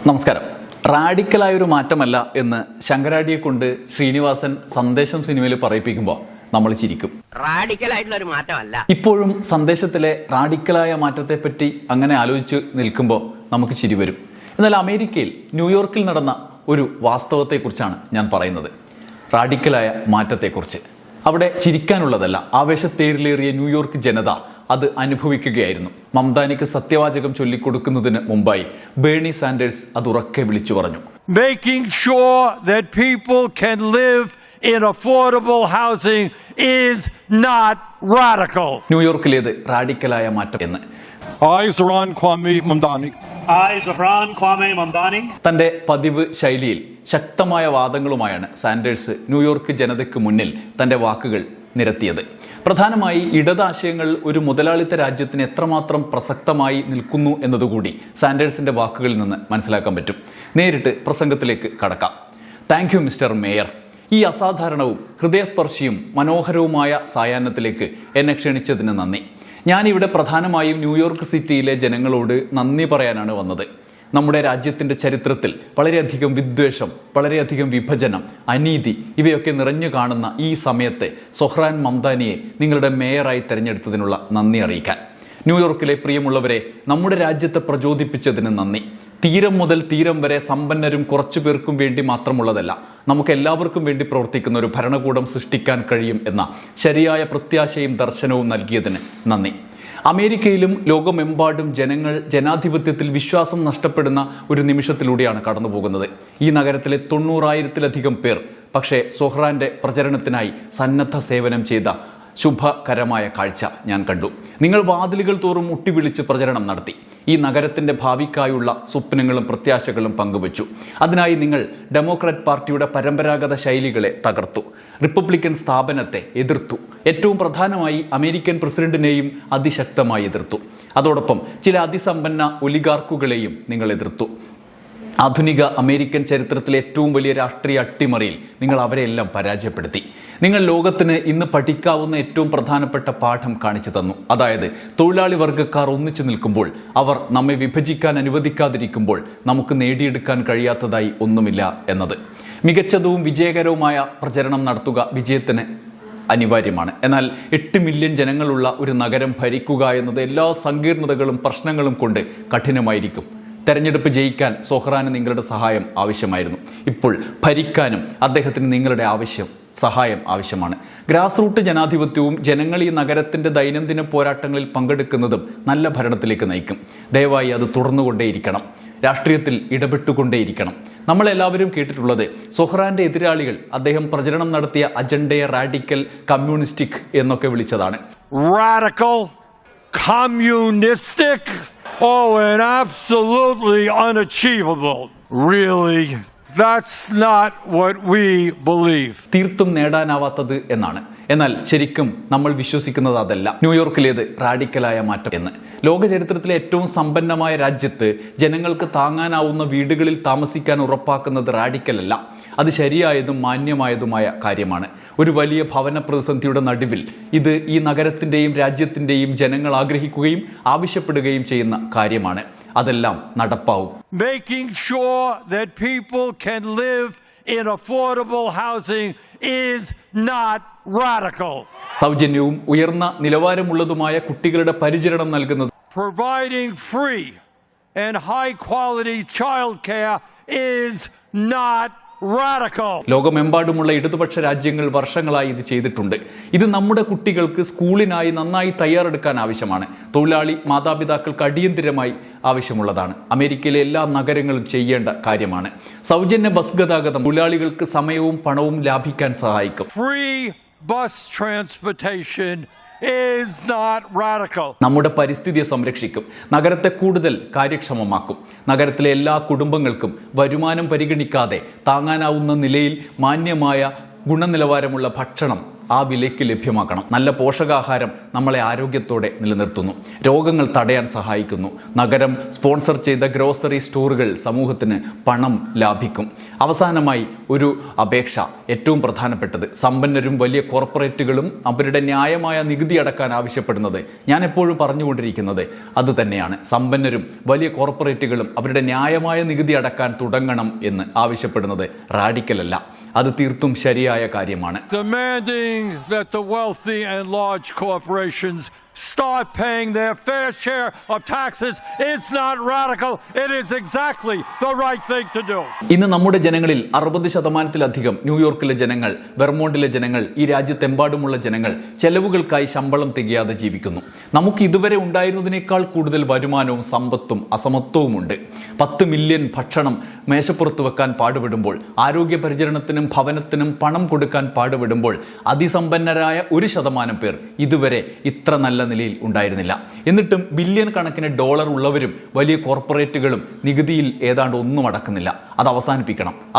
നമസ്കാരം. റാഡിക്കലായൊരു മാറ്റമല്ല എന്ന് ശങ്കരാടിയെ കൊണ്ട് ശ്രീനിവാസൻ സന്ദേശം സിനിമയിൽ പറയിപ്പിക്കുമ്പോൾ നമ്മൾ ചിരിക്കും. റാഡിക്കലായിട്ടുള്ള ഒരു മാറ്റമല്ല. ഇപ്പോഴും സന്ദേശത്തിലെ റാഡിക്കലായ മാറ്റത്തെപ്പറ്റി അങ്ങനെ ആലോചിച്ച് നിൽക്കുമ്പോൾ നമുക്ക് ചിരി വരും. എന്നാൽ അമേരിക്കയിൽ ന്യൂയോർക്കിൽ നടന്ന ഒരു വാസ്തവത്തെക്കുറിച്ചാണ് ഞാൻ പറയുന്നത്. റാഡിക്കലായ മാറ്റത്തെക്കുറിച്ച്. അവിടെ ചിരിക്കാനുള്ളതല്ല, ആവേശത്തേരിലേറിയ ന്യൂയോർക്ക് ജനത അത് അനുഭവിക്കുകയായിരുന്നു. മംദാനിക്ക് സത്യവാചകം ചൊല്ലിക്കൊടുക്കുന്നതിന് മുമ്പായി ബേണി സാൻഡേഴ്സ് അത് ഉറക്കെ വിളിച്ചു പറഞ്ഞു. Making sure that people can live in affordable housing is not radical. ന്യൂയോർക്കിലേത് റാഡിക്കലായ മാറ്റം എന്ന്. I, Zohran Kwame Mamdani. I, Zohran Kwame Mamdani. തൻ്റെ പതിവ് ശൈലിയിൽ ശക്തമായ വാദങ്ങളുമായാണ് സാൻഡേഴ്സ് ന്യൂയോർക്ക് ജനതയ്ക്ക് മുന്നിൽ തൻ്റെ വാക്കുകൾ നിരത്തിയത്. പ്രധാനമായി ഇടതാശയങ്ങൾ ഒരു മുതലാളിത്ത രാജ്യത്തിന് എത്രമാത്രം പ്രസക്തമായി നിൽക്കുന്നു എന്നതുകൂടി സാൻഡേഴ്സിൻ്റെ വാക്കുകളിൽ നിന്ന് മനസ്സിലാക്കാൻ പറ്റും. നേരിട്ട് പ്രസംഗത്തിലേക്ക് കടക്കാം. Thank you mister mayor. ഈ അസാധാരണവും ഹൃദയസ്പർശിയും മനോഹരവുമായ സായാഹ്നത്തിലേക്ക് എന്നെ ക്ഷണിച്ചതിന് നന്ദി. ഞാനിവിടെ പ്രധാനമായും ന്യൂയോർക്ക് സിറ്റിയിലെ ജനങ്ങളോട് നന്ദി പറയാനാണ് വന്നത്. നമ്മുടെ രാജ്യത്തിൻ്റെ ചരിത്രത്തിൽ വളരെയധികം വിദ്വേഷം, വളരെയധികം വിഭജനം, അനീതി ഇവയൊക്കെ നിറഞ്ഞു കാണുന്ന ഈ സമയത്ത് സൊഹ്റാൻ മംദാനിയെ നിങ്ങളുടെ മേയറായി തിരഞ്ഞെടുത്തതിനുള്ള നന്ദി അറിയിക്കാൻ. ന്യൂയോർക്കിലെ പ്രിയമുള്ളവരെ, നമ്മുടെ രാജ്യത്തെ പ്രചോദിപ്പിച്ചതിന് നന്ദി. തീരം മുതൽ തീരം വരെ സമ്പന്നരും കുറച്ചു പേർക്കും വേണ്ടി മാത്രമുള്ളതല്ല, നമുക്ക് എല്ലാവർക്കും വേണ്ടി പ്രവർത്തിക്കുന്ന ഒരു ഭരണകൂടം സൃഷ്ടിക്കാൻ കഴിയും എന്ന ശരിയായ പ്രത്യാശയും ദർശനവും നൽകിയതിന് നന്ദി. അമേരിക്കയിലും ലോകമെമ്പാടും ജനങ്ങൾ ജനാധിപത്യത്തിൽ വിശ്വാസം നഷ്ടപ്പെടുന്ന ഒരു നിമിഷത്തിലൂടെയാണ് കടന്നു പോകുന്നത്. ഈ നഗരത്തിലെ 90,000-ലധികം പേർ പക്ഷേ സൊഹ്റാൻ്റെ പ്രചരണത്തിനായി സന്നദ്ധ സേവനം ചെയ്ത ശുഭകരമായ കാഴ്ച ഞാൻ കണ്ടു. നിങ്ങൾ വാതിലുകൾ തോറും മുട്ടിവിളിച്ച് പ്രചരണം നടത്തി. ഈ നഗരത്തിൻ്റെ ഭാവിക്കായുള്ള സ്വപ്നങ്ങളും പ്രത്യാശകളും പങ്കുവച്ചു. അതിനായി നിങ്ങൾ ഡെമോക്രാറ്റ് പാർട്ടിയുടെ പരമ്പരാഗത ശൈലികളെ തകർത്തു, റിപ്പബ്ലിക്കൻ സ്ഥാപനത്തെ എതിർത്തു, ഏറ്റവും പ്രധാനമായി അമേരിക്കൻ പ്രസിഡന്റിനെയും അതിശക്തമായി എതിർത്തു. അതോടൊപ്പം ചില അതിസമ്പന്ന ഒലിഗാർക്കുകളെയും നിങ്ങൾ എതിർത്തു. ആധുനിക അമേരിക്കൻ ചരിത്രത്തിലെ ഏറ്റവും വലിയ രാഷ്ട്രീയ അട്ടിമറിയിൽ നിങ്ങൾ അവരെയെല്ലാം പരാജയപ്പെടുത്തി. നിങ്ങൾ ലോകത്തിന് ഇന്ന് പഠിക്കാവുന്ന ഏറ്റവും പ്രധാനപ്പെട്ട പാഠം കാണിച്ചു തന്നു. അതായത് തൊഴിലാളി വർഗ്ഗക്കാർ ഒന്നിച്ചു നിൽക്കുമ്പോൾ, അവർ നമ്മെ വിഭജിക്കാൻ അനുവദിക്കാതിരിക്കുമ്പോൾ നമുക്ക് നേടിയെടുക്കാൻ കഴിയാത്തതായി ഒന്നുമില്ല എന്നത്. മികച്ചതും വിജയകരവുമായ പ്രചരണം നടത്തുക വിജയത്തിന് അനിവാര്യമാണ്. എന്നാൽ 8 മില്യൺ ജനങ്ങളുള്ള ഒരു നഗരം ഭരിക്കുക എന്നത് എല്ലാ സങ്കീർണതകളും പ്രശ്നങ്ങളും കൊണ്ട് കഠിനമായിരിക്കും. തെരഞ്ഞെടുപ്പ് ജയിക്കാൻ സൊഹ്റാന് നിങ്ങളുടെ സഹായം ആവശ്യമായിരുന്നു. ഇപ്പോൾ ഭരിക്കാനും അദ്ദേഹത്തിന് നിങ്ങളുടെ സഹായം ആവശ്യമാണ്. ഗ്രാസ് റൂട്ട് ജനാധിപത്യവും ജനങ്ങൾ ഈ നഗരത്തിൻ്റെ ദൈനംദിന പോരാട്ടങ്ങളിൽ പങ്കെടുക്കുന്നതും നല്ല ഭരണത്തിലേക്ക് നയിക്കും. ദയവായി അത് തുടർന്നുകൊണ്ടേയിരിക്കണം, രാഷ്ട്രീയത്തിൽ ഇടപെട്ടുകൊണ്ടേയിരിക്കണം. നമ്മളെല്ലാവരും കേട്ടിട്ടുള്ളത് സൊഹ്റാൻ്റെ എതിരാളികൾ അദ്ദേഹം പ്രചരണം നടത്തിയ അജണ്ടയെ റാഡിക്കൽ കമ്മ്യൂണിസ്റ്റിക് എന്നൊക്കെ വിളിച്ചതാണ്. Radical, communistic, and absolutely unachievable. Really? That's not what we believe. തീർത്തും നേടാനാവാത്തത് എന്നാണ്. എന്നാൽ ശരിക്കും നമ്മൾ വിശ്വസിക്കുന്നത് അതല്ല. ന്യൂയോർക്കിലേത് റാഡിക്കലായ മാറ്റം എന്ന്. ലോക ചരിത്രത്തിലെ ഏറ്റവും സമ്പന്നമായ രാജ്യത്ത് ജനങ്ങൾക്ക് താങ്ങാനാവുന്ന വീടുകളിൽ താമസിക്കാൻ ഉറപ്പാക്കുന്നത് റാഡിക്കലല്ല, അത് ശരിയായതും മാന്യമായതുമായ കാര്യമാണ്. ഒരു വലിയ ഭവന പ്രതിസന്ധിയുടെ നടുവിൽ ഇത് ഈ നഗരത്തിൻ്റെയും രാജ്യത്തിൻ്റെയും ജനങ്ങൾ ആഗ്രഹിക്കുകയും ആവശ്യപ്പെടുകയും ചെയ്യുന്ന കാര്യമാണ്. അതെല്ലാം നടപ്പാവും. Making sure that people can live in affordable housing is not radical. സൗജന്യവും ഉയർന്ന നിലവാരമുള്ളതുമായ കുട്ടികളുടെ പരിചരണം നൽകുന്നത്, Providing free and high quality child care is not radical. ലോകമെമ്പാടുമുള്ള ഇടതുപക്ഷ രാജ്യങ്ങൾ വർഷങ്ങളായി ഇത് ചെയ്തിട്ടുണ്ട്. ഇത് നമ്മുടെ കുട്ടികൾക്ക് സ്കൂളിനായി നന്നായി തയ്യാറെടുക്കാൻ ആവശ്യമാണ്. തൊഴിലാളി മാതാപിതാക്കൾക്ക് അടിയന്തിരമായി ആവശ്യമുള്ളതാണ്. അമേരിക്കയിലെ എല്ലാ നഗരങ്ങളും ചെയ്യേണ്ട കാര്യമാണ്. സൗജന്യ ബസ് ഗതാഗതം തൊഴിലാളികൾക്ക് സമയവും പണവും ലാഭിക്കാൻ സഹായിക്കും. Free bus transportation is not radical. നമ്മുടെ പരിസ്ഥിതിയെ സംരക്ഷിക്കും, നഗരത്തെ കൂടുതൽ കാര്യക്ഷമമാക്കും. നഗരത്തിലെ എല്ലാ കുടുംബങ്ങൾക്കും വരുമാനം പരിഗണിക്കാതെ താങ്ങാനാവുന്ന നിലയിൽ മാന്യമായ ഗുണനിലവാരമുള്ള ഭക്ഷണം ആ വിലയ്ക്ക് ലഭ്യമാക്കണം. നല്ല പോഷകാഹാരം നമ്മളെ ആരോഗ്യത്തോടെ നിലനിർത്തുന്നു, രോഗങ്ങൾ തടയാൻ സഹായിക്കുന്നു. നഗരം സ്പോൺസർ ചെയ്ത ഗ്രോസറി സ്റ്റോറുകൾ സമൂഹത്തിന് പണം ലാഭിക്കും. അവസാനമായി ഒരു അപേക്ഷ, ഏറ്റവും പ്രധാനപ്പെട്ടത്, സമ്പന്നരും വലിയ കോർപ്പറേറ്റുകളും അവരുടെ ന്യായമായ നികുതി അടക്കാൻ ആവശ്യപ്പെടുന്നത്, ഞാൻ എപ്പോഴും പറഞ്ഞുകൊണ്ടിരിക്കുന്നത് അത് തന്നെയാണ്. സമ്പന്നരും വലിയ കോർപ്പറേറ്റുകളും അവരുടെ ന്യായമായ നികുതി അടക്കാൻ തുടങ്ങണം എന്ന് ആവശ്യപ്പെടുന്നത് റാഡിക്കലല്ല, അത് തീർത്തും ശരിയായ കാര്യമാണ്. Demanding that the wealthy and large corporations start paying their fair share of taxes is not radical. It is exactly the right thing to do. ഇന്ന് നമ്മുടെ ജനങ്ങളിൽ 60% ന്യൂയോർക്കിലെ ജനങ്ങൾ, വെർമോണ്ടിലെ ജനങ്ങൾ, ഈ രാജ്യത്തെമ്പാടുമുള്ള ജനങ്ങൾ ചെലവുകൾക്കായി ശമ്പളം തികയാതെ ജീവിക്കുന്നു. നമുക്ക് ഇതുവരെ ഉണ്ടായിരുന്നതിനേക്കാൾ കൂടുതൽ വരുമാനവും സമ്പത്തും അസമത്വവുമുണ്ട്. 10 മില്യൺ ഭക്ഷണം മേശപ്പുറത്ത് വെക്കാൻ പാടുപെടുമ്പോൾ, ആരോഗ്യ പരിചരണത്തിനും ഭവനത്തിനും പണം കൊടുക്കാൻ പാടുപെടുമ്പോൾ, അതിസമ്പന്നരായ 1% പേർ ഇതുവരെ ഇത്ര നല്ല നിലയിൽ ഉണ്ടായിരുന്നില്ല. എന്നിട്ടും ബില്യൺ കണക്കിന് ഡോളർ ഉള്ളവരും വലിയ കോർപ്പറേറ്റുകളും നികുതിയിൽ ഏതാണ്ട് ഒന്നും അടക്കുന്നില്ല. അത്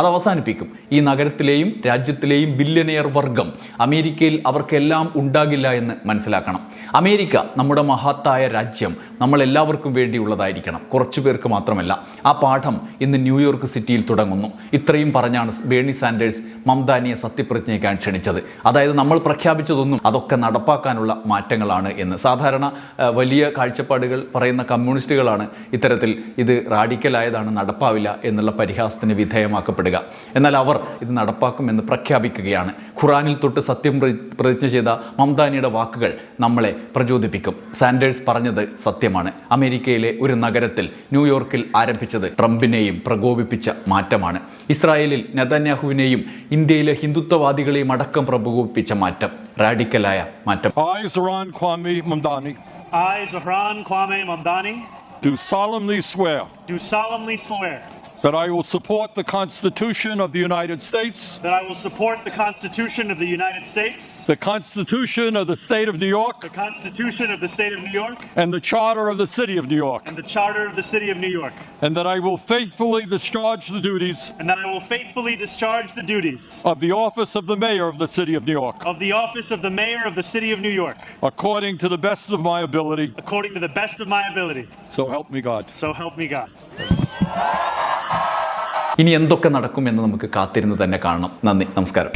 അവസാനിപ്പിക്കും. ഈ നഗരത്തിലെയും രാജ്യത്തിലെയും ബില്യനെയർ വർഗം അമേരിക്കയിൽ അവർക്കെല്ലാം ഉണ്ടാകില്ല എന്ന് മനസ്സിലാക്കണം. അമേരിക്ക നമ്മുടെ മഹത്തായ രാജ്യം നമ്മളെല്ലാവർക്കും വേണ്ടിയുള്ളതായിരിക്കണം, കുറച്ചു പേർക്ക് മാത്രമല്ല. ആ പാഠം ഇന്ന് ന്യൂയോർക്ക് സിറ്റിയിൽ തുടങ്ങുന്നു. ഇത്രയും പറഞ്ഞാണ് ബേണി സാൻഡേഴ്സ് മംദാനിയെ സത്യപ്രതിജ്ഞയ്ക്കാൻ ക്ഷണിച്ചത്. അതായത് നമ്മൾ പ്രഖ്യാപിച്ചതൊന്നും അതൊക്കെ നടപ്പാക്കാനുള്ള മാറ്റങ്ങളാണ് എന്ന്. സാധാരണ വലിയ കാഴ്ചപ്പാടുകൾ പറയുന്ന കമ്മ്യൂണിസ്റ്റുകളാണ് ഇത്തരത്തിൽ ഇത് റാഡിക്കലായതാണ്, നടപ്പാവില്ല എന്നുള്ള പരിഹാസത്തിന് വിധേയമാക്കപ്പെടുക. എന്നാൽ അവർ ഇത് നടപ്പാക്കുമെന്ന് പ്രഖ്യാപിക്കുകയാണ്. ഖുറാനിൽ തൊട്ട് സത്യം പ്രതിജ്ഞ ചെയ്ത മംദാനിയുടെ വാക്കുകൾ നമ്മളെ പ്രചോദിപ്പിക്കും. സാൻഡേഴ്സ് പറഞ്ഞത് സത്യമാണ്. അമേരിക്കയിലെ ഒരു നഗരത്തിൽ, ന്യൂയോർക്കിൽ ആരംഭിച്ചത് ട്രംപിനെയും പ്രകോപിപ്പിച്ച മാറ്റമാണ്. ഇസ്രായേലിൽ നെതന്യാഹുവിനെയും ഇന്ത്യയിലെ ഹിന്ദുത്വവാദികളെയും അടക്കം പ്രകോപിപ്പിച്ച മാറ്റം, റാഡിക്കലായ മാറ്റം. I, Zohran Kwame Mamdani, I, Zohran Kwame Mamdani, do solemnly swear that I will support the Constitution of the United States, I will support the Constitution of the United States, the Constitution of the State of New York, the Constitution of the State of New York, and the Charter of the City of New York, and the Charter of the City of New York, and that I will faithfully discharge the duties of the office of the Mayor of the City of New York, according to the best of my ability. So help me God. ഇനി എന്തൊക്കെ നടക്കുമെന്ന് നമുക്ക് കാത്തിരുന്ന് തന്നെ കാണണം. നന്ദി, നമസ്കാരം.